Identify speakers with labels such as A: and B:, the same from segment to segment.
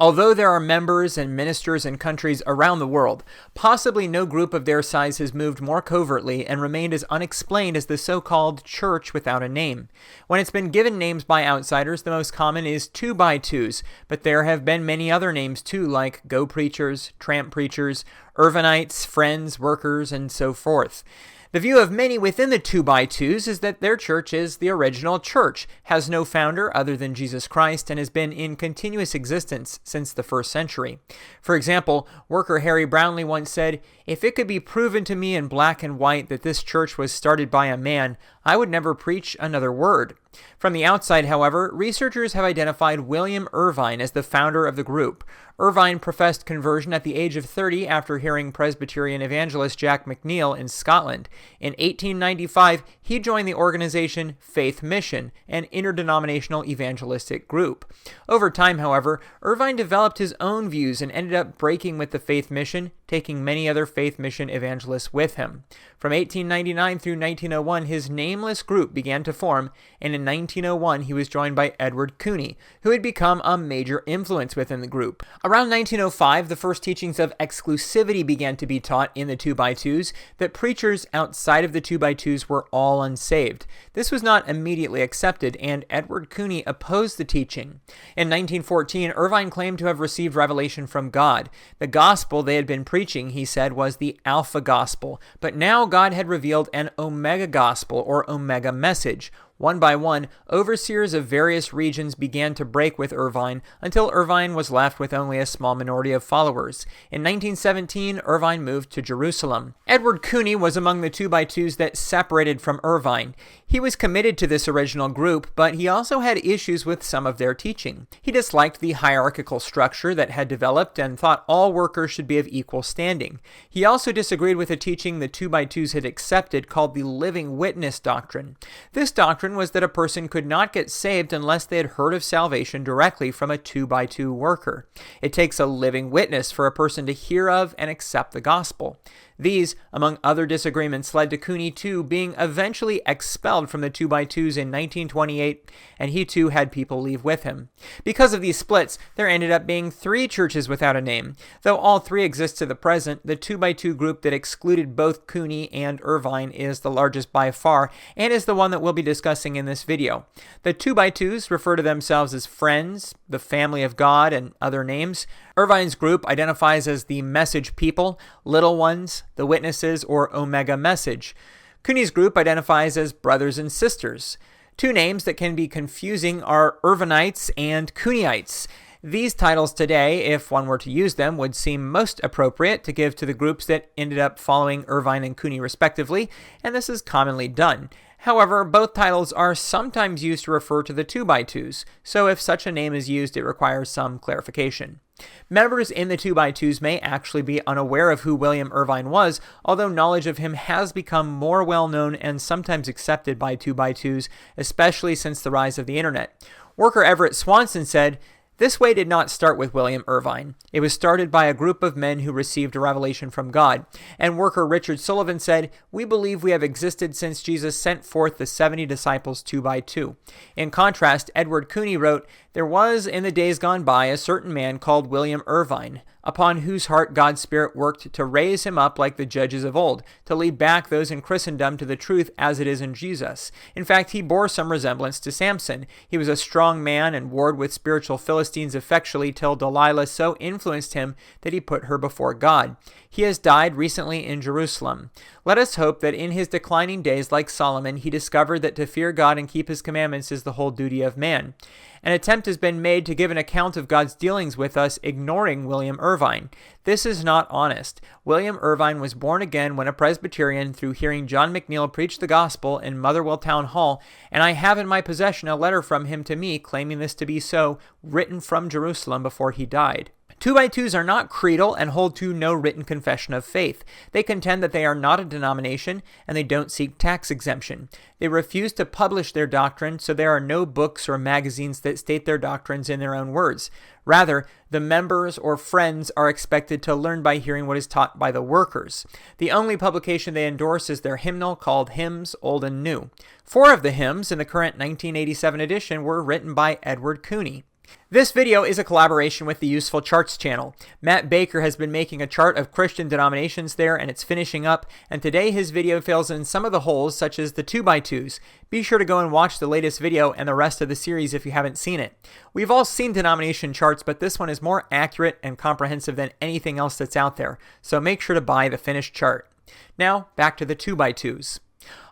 A: Although there are members and ministers in countries around the world, possibly no group of their size has moved more covertly and remained as unexplained as the so-called church without a name. When it's been given names by outsiders, the most common is 2x2s, but there have been many other names too, like Go Preachers, Tramp Preachers, Irvinites, Friends, Workers, and so forth. The view of many within the 2x2s is that their church is the original church, has no founder other than Jesus Christ, and has been in continuous existence since the first century. For example, worker Harry Brownlee once said, "If it could be proven to me in black and white that this church was started by a man, I would never preach another word." From the outside, however, researchers have identified William Irvine as the founder of the group. Irvine professed conversion at the age of 30 after hearing Presbyterian evangelist Jack McNeill in Scotland. In 1895, he joined the organization Faith Mission, an interdenominational evangelistic group. Over time, however, Irvine developed his own views and ended up breaking with the Faith Mission, taking many other Faith Mission evangelists with him. From 1899 through 1901, his nameless group began to form, and in 1901 he was joined by Edward Cooney, who had become a major influence within the group. Around 1905, the first teachings of exclusivity began to be taught in the 2x2s, that preachers outside of the 2x2s were all unsaved. This was not immediately accepted, and Edward Cooney opposed the teaching. In 1914, Irvine claimed to have received revelation from God. The gospel they had been preaching, he said, was the Alpha Gospel, but now God had revealed an Omega Gospel, or Omega message. One by one, overseers of various regions began to break with Irvine until Irvine was left with only a small minority of followers. In 1917, Irvine moved to Jerusalem. Edward Cooney was among the 2x2s that separated from Irvine. He was committed to this original group, but he also had issues with some of their teaching. He disliked the hierarchical structure that had developed and thought all workers should be of equal standing. He also disagreed with a teaching the 2x2s had accepted called the living witness doctrine. This doctrine was that a person could not get saved unless they had heard of salvation directly from a 2x2 worker. It takes a living witness for a person to hear of and accept the gospel. These, among other disagreements, led to Cooney too being eventually expelled from the 2x2s in 1928, and he too had people leave with him. Because of these splits, there ended up being 3 churches without a name. Though all 3 exist to the present, the 2x2 group that excluded both Cooney and Irvine is the largest by far, and is the one that we'll be discussing in this video. The 2x2s refer to themselves as Friends, the Family of God, and other names. Irvine's group identifies as the Message People, Little Ones, the Witnesses, or Omega Message. Cooney's group identifies as Brothers and Sisters. 2 names that can be confusing are Irvinites and Cooneyites. These titles today, if one were to use them, would seem most appropriate to give to the groups that ended up following Irvine and Cooney respectively, and this is commonly done. However, both titles are sometimes used to refer to the 2x2s, so if such a name is used, it requires some clarification. Members in the 2x2s may actually be unaware of who William Irvine was, although knowledge of him has become more well-known and sometimes accepted by 2x2s, especially since the rise of the internet. Worker Everett Swanson said, "This way did not start with William Irvine. It was started by a group of men who received a revelation from God." And worker Richard Sullivan said, "We believe we have existed since Jesus sent forth the 70 disciples 2x2. In contrast, Edward Cooney wrote, "There was in the days gone by a certain man called William Irvine, upon whose heart God's Spirit worked to raise him up like the judges of old, to lead back those in Christendom to the truth as it is in Jesus. In fact, he bore some resemblance to Samson. He was a strong man and warred with spiritual Philistines effectually till Delilah so influenced him that he put her before God. He has died recently in Jerusalem. Let us hope that in his declining days, like Solomon, he discovered that to fear God and keep his commandments is the whole duty of man. An attempt has been made to give an account of God's dealings with us, ignoring William Irvine. This is not honest. William Irvine was born again when a Presbyterian through hearing John McNeill preach the gospel in Motherwell Town Hall, and I have in my possession a letter from him to me claiming this to be so, written from Jerusalem before he died." 2x2s are not creedal and hold to no written confession of faith. They contend that they are not a denomination, and they don't seek tax exemption. They refuse to publish their doctrine, so there are no books or magazines that state their doctrines in their own words. Rather, the members or friends are expected to learn by hearing what is taught by the workers. The only publication they endorse is their hymnal called Hymns Old and New. 4 of the hymns in the current 1987 edition were written by Edward Cooney. This video is a collaboration with the Useful Charts channel. Matt Baker has been making a chart of Christian denominations there, and it's finishing up, and today his video fills in some of the holes, such as the 2x2s. Be sure to go and watch the latest video and the rest of the series if you haven't seen it. We've all seen denomination charts, but this one is more accurate and comprehensive than anything else that's out there, so make sure to buy the finished chart. Now, back to the 2x2s.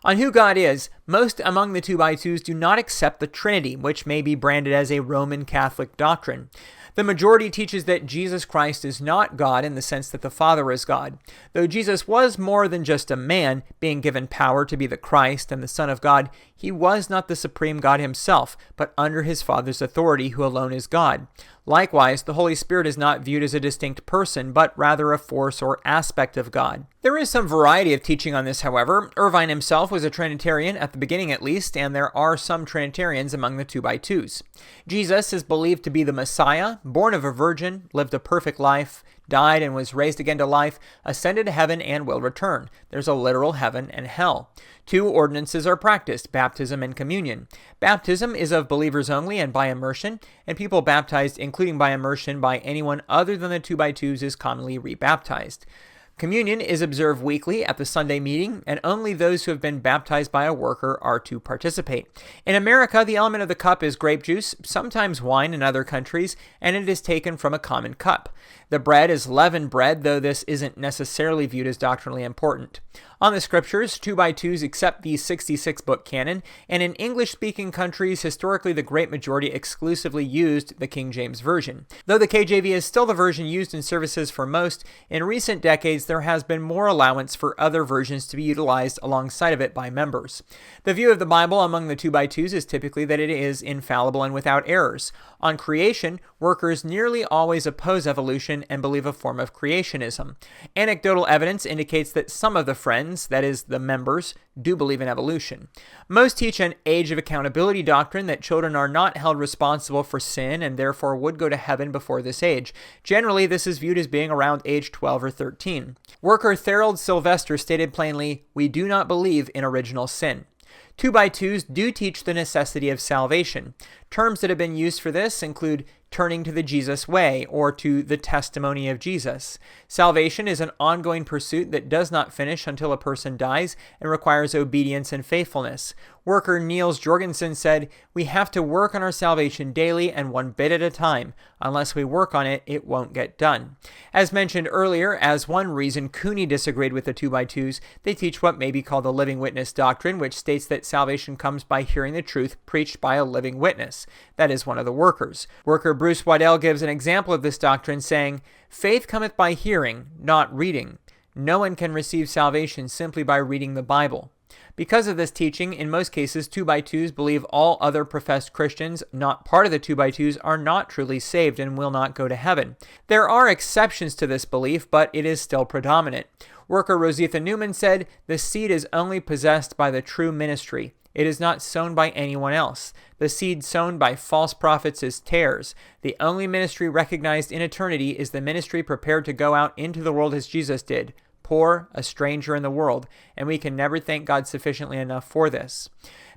A: On who God is, most among the 2x2s do not accept the Trinity, which may be branded as a Roman Catholic doctrine. The majority teaches that Jesus Christ is not God in the sense that the Father is God. Though Jesus was more than just a man, being given power to be the Christ and the Son of God, he was not the supreme God himself, but under his Father's authority, who alone is God. Likewise, the Holy Spirit is not viewed as a distinct person, but rather a force or aspect of God. There is some variety of teaching on this, however. Irvine himself was a Trinitarian, at the beginning at least, and there are some Trinitarians among the 2x2s. Jesus is believed to be the Messiah, born of a virgin, lived a perfect life, died and was raised again to life, ascended to heaven, and will return. There's a literal heaven and hell. 2 ordinances are practiced, baptism and communion. Baptism is of believers only and by immersion, and people baptized, including by immersion, by anyone other than the 2x2s is commonly rebaptized. Communion is observed weekly at the Sunday meeting, and only those who have been baptized by a worker are to participate. In America, the element of the cup is grape juice, sometimes wine in other countries, and it is taken from a common cup. The bread is leavened bread, though this isn't necessarily viewed as doctrinally important. On the scriptures, 2x2s accept the 66-book canon, and in English-speaking countries, historically the great majority exclusively used the King James Version. Though the KJV is still the version used in services for most, in recent decades there has been more allowance for other versions to be utilized alongside of it by members. The view of the Bible among the 2x2s is typically that it is infallible and without errors. On creation, workers nearly always oppose evolution and believe a form of creationism. Anecdotal evidence indicates that some of the friends, that is, the members, do believe in evolution. Most teach an age of accountability doctrine that children are not held responsible for sin and therefore would go to heaven before this age. Generally, this is viewed as being around age 12 or 13. Worker Thorold Sylvester stated plainly, "We do not believe in original sin." 2x2s do teach the necessity of salvation. Terms that have been used for this include turning to the Jesus way or to the testimony of Jesus. Salvation is an ongoing pursuit that does not finish until a person dies and requires obedience and faithfulness. Worker Niels Jorgensen said, "We have to work on our salvation daily and one bit at a time. Unless we work on it, it won't get done." As mentioned earlier, as one reason Cooney disagreed with the 2x2s, they teach what may be called the living witness doctrine, which states that salvation comes by hearing the truth preached by a living witness. That is one of the workers. Worker Bruce Waddell gives an example of this doctrine, saying, "Faith cometh by hearing, not reading. No one can receive salvation simply by reading the Bible." Because of this teaching, in most cases, 2x2s believe all other professed Christians not part of the 2x2s are not truly saved and will not go to heaven. There are exceptions to this belief, but it is still predominant. Worker Rositha Newman said, "The seed is only possessed by the true ministry. It is not sown by anyone else. The seed sown by false prophets is tares. The only ministry recognized in eternity is the ministry prepared to go out into the world as Jesus did, poor, a stranger in the world, and we can never thank God sufficiently enough for this."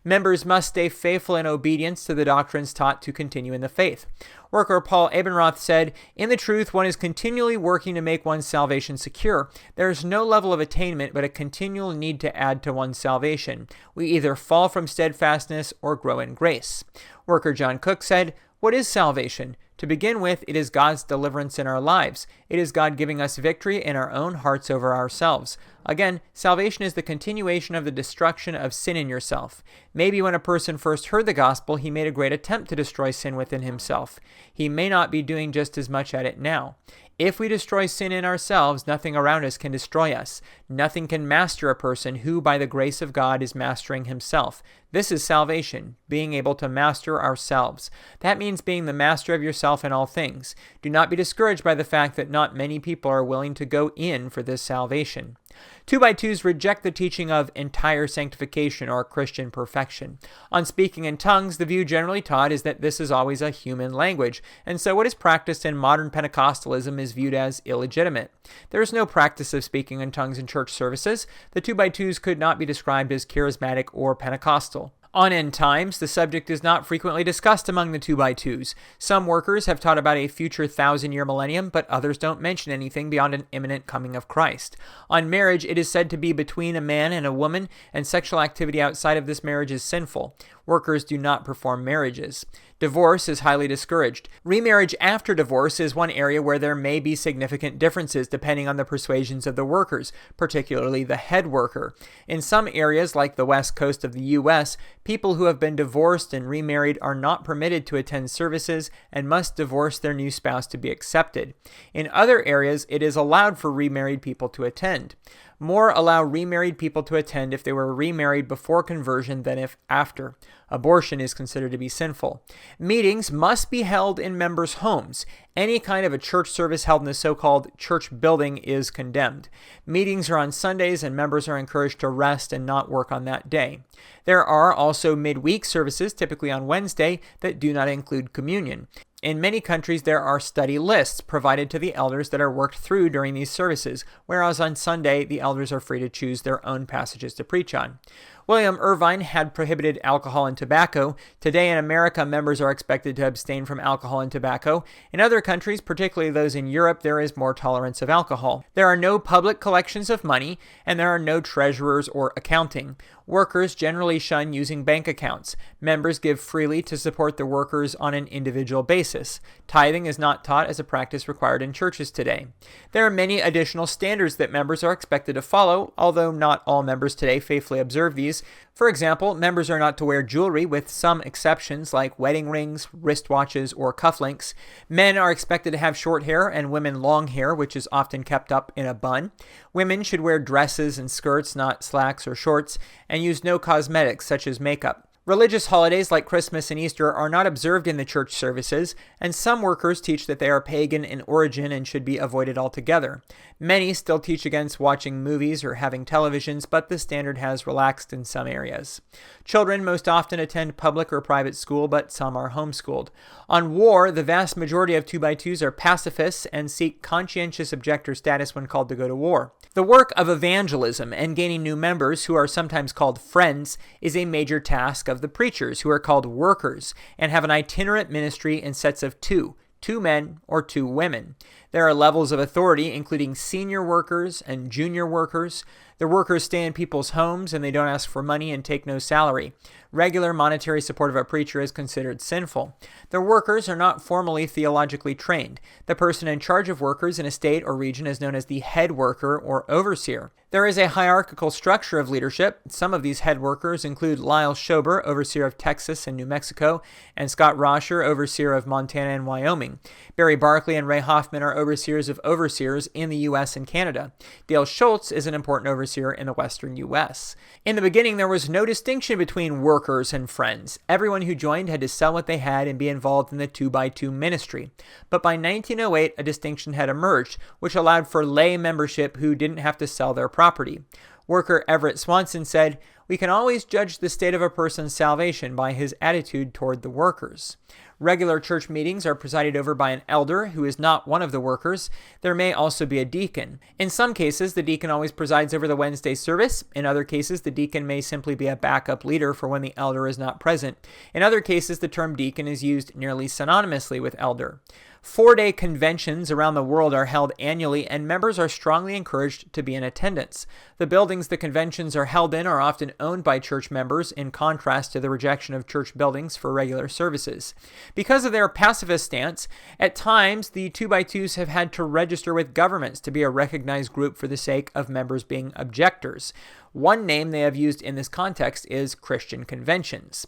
A: Members must stay faithful in obedience to the doctrines taught to continue in the faith. Worker Paul Abenroth said, "In the truth, one is continually working to make one's salvation secure. There is no level of attainment, but a continual need to add to one's salvation. We either fall from steadfastness or grow in grace." Worker John Cook said, "What is salvation? To begin with, it is God's deliverance in our lives. It is God giving us victory in our own hearts over ourselves. Again, salvation is the continuation of the destruction of sin in yourself. Maybe when a person first heard the gospel, he made a great attempt to destroy sin within himself. He may not be doing just as much at it now. If we destroy sin in ourselves, nothing around us can destroy us. Nothing can master a person who, by the grace of God, is mastering himself. This is salvation, being able to master ourselves. That means being the master of yourself in all things. Do not be discouraged by the fact that not many people are willing to go in for this salvation. 2x2s reject the teaching of entire sanctification or Christian perfection. On speaking in tongues, the view generally taught is that this is always a human language, and so what is practiced in modern Pentecostalism is viewed as illegitimate. There is no practice of speaking in tongues in church services. The 2x2s could not be described as charismatic or Pentecostal. On end times, the subject is not frequently discussed among the 2x2s. Some workers have taught about a future 1,000-year millennium, but others don't mention anything beyond an imminent coming of Christ. On marriage, it is said to be between a man and a woman, and sexual activity outside of this marriage is sinful. Workers do not perform marriages. Divorce is highly discouraged. Remarriage after divorce is one area where there may be significant differences depending on the persuasions of the workers, particularly the head worker. In some areas, like the west coast of the U.S., people who have been divorced and remarried are not permitted to attend services and must divorce their new spouse to be accepted. In other areas, it is allowed for remarried people to attend. More allow remarried people to attend if they were remarried before conversion than if after. Abortion is considered to be sinful. Meetings must be held in members' homes. Any kind of a church service held in the so-called church building is condemned. Meetings are on Sundays, and members are encouraged to rest and not work on that day. There are also midweek services, typically on Wednesday, that do not include communion. In many countries, there are study lists provided to the elders that are worked through during these services, whereas on Sunday, the elders are free to choose their own passages to preach on. William Irvine had prohibited alcohol and tobacco. Today in America, members are expected to abstain from alcohol and tobacco. In other countries, particularly those in Europe, there is more tolerance of alcohol. There are no public collections of money, and there are no treasurers or accounting. Workers generally shun using bank accounts. Members give freely to support the workers on an individual basis. Tithing is not taught as a practice required in churches today. There are many additional standards that members are expected to follow, although not all members today faithfully observe these. For example, members are not to wear jewelry, with some exceptions like wedding rings, wristwatches, or cufflinks. Men are expected to have short hair and women long hair, which is often kept up in a bun. Women should wear dresses and skirts, not slacks or shorts, and use no cosmetics such as makeup. Religious holidays like Christmas and Easter are not observed in the church services, and some workers teach that they are pagan in origin and should be avoided altogether. Many still teach against watching movies or having televisions, but the standard has relaxed in some areas. Children most often attend public or private school, but some are homeschooled. On war, the vast majority of 2x2s are pacifists and seek conscientious objector status when called to go to war. The work of evangelism and gaining new members, who are sometimes called friends, is a major task of the preachers, who are called workers, and have an itinerant ministry in sets of two men or 2 women. There are levels of authority, including senior workers and junior workers. The workers stay in people's homes, and they don't ask for money and take no salary. Regular monetary support of a preacher is considered sinful. The workers are not formally theologically trained. The person in charge of workers in a state or region is known as the head worker or overseer. There is a hierarchical structure of leadership. Some of these head workers include Lyle Schober, overseer of Texas and New Mexico, and Scott Rosher, overseer of Montana and Wyoming. Barry Barkley and Ray Hoffman are overseers of overseers in the U.S. and Canada. Dale Schultz is an important overseer in the western U.S. In the beginning, there was no distinction between workers and friends. Everyone who joined had to sell what they had and be involved in the 2x2 ministry. But by 1908, a distinction had emerged, which allowed for lay membership who didn't have to sell their property. Worker Everett Swanson said, "We can always judge the state of a person's salvation by his attitude toward the workers." Regular church meetings are presided over by an elder who is not one of the workers. There may also be a deacon. In some cases, the deacon always presides over the Wednesday service. In other cases, the deacon may simply be a backup leader for when the elder is not present. In other cases, the term deacon is used nearly synonymously with elder. 4-day conventions around the world are held annually, and members are strongly encouraged to be in attendance. The buildings the conventions are held in are often owned by church members, in contrast to the rejection of church buildings for regular services. Because of their pacifist stance, at times the 2x2s have had to register with governments to be a recognized group for the sake of members being objectors. One name they have used in this context is Christian conventions.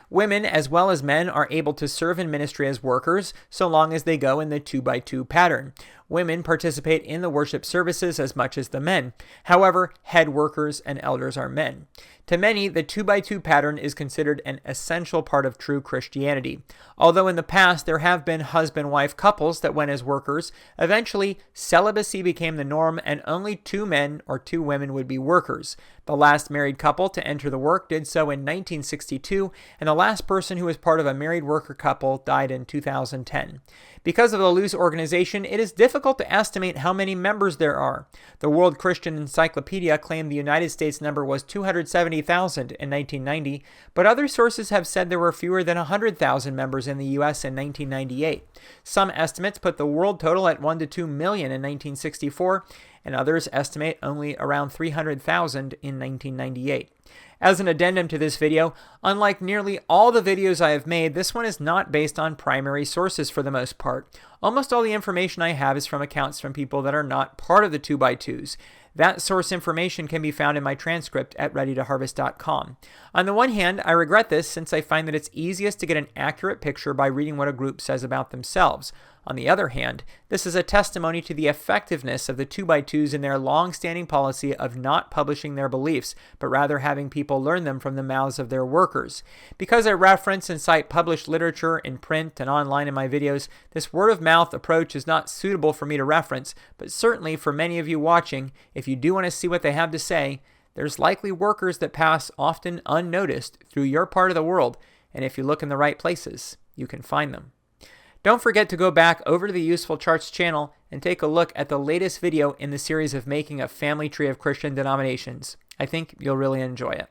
A: Women as well as men are able to serve in ministry as workers so long as they go in the 2x2 pattern. Women participate in the worship services as much as the men. However, head workers and elders are men. To many, the 2x2 pattern is considered an essential part of true Christianity. Although in the past there have been husband-wife couples that went as workers, eventually celibacy became the norm and only 2 men or 2 women would be workers. The last married couple to enter the work did so in 1962, and the last person who was part of a married worker couple died in 2010. Because of the loose organization, it is difficult to estimate how many members there are. The World Christian Encyclopedia claimed the United States number was 270,000 in 1990, but other sources have said there were fewer than 100,000 members in the U.S. in 1998. Some estimates put the world total at 1 to 2 million in 1964, and others estimate only around 300,000 in 1998. As an addendum to this video, unlike nearly all the videos I have made, this one is not based on primary sources for the most part. Almost all the information I have is from accounts from people that are not part of the 2x2s. That source information can be found in my transcript at readytoharvest.com. On the one hand, I regret this since I find that it's easiest to get an accurate picture by reading what a group says about themselves. On the other hand, this is a testimony to the effectiveness of the 2x2s in their long-standing policy of not publishing their beliefs, but rather having people learn them from the mouths of their workers. Because I reference and cite published literature in print and online in my videos, this word-of-mouth approach is not suitable for me to reference, but certainly for many of you watching, if you do want to see what they have to say, there's likely workers that pass often unnoticed through your part of the world, and if you look in the right places, you can find them. Don't forget to go back over to the Useful Charts channel and take a look at the latest video in the series of making a family tree of Christian denominations. I think you'll really enjoy it.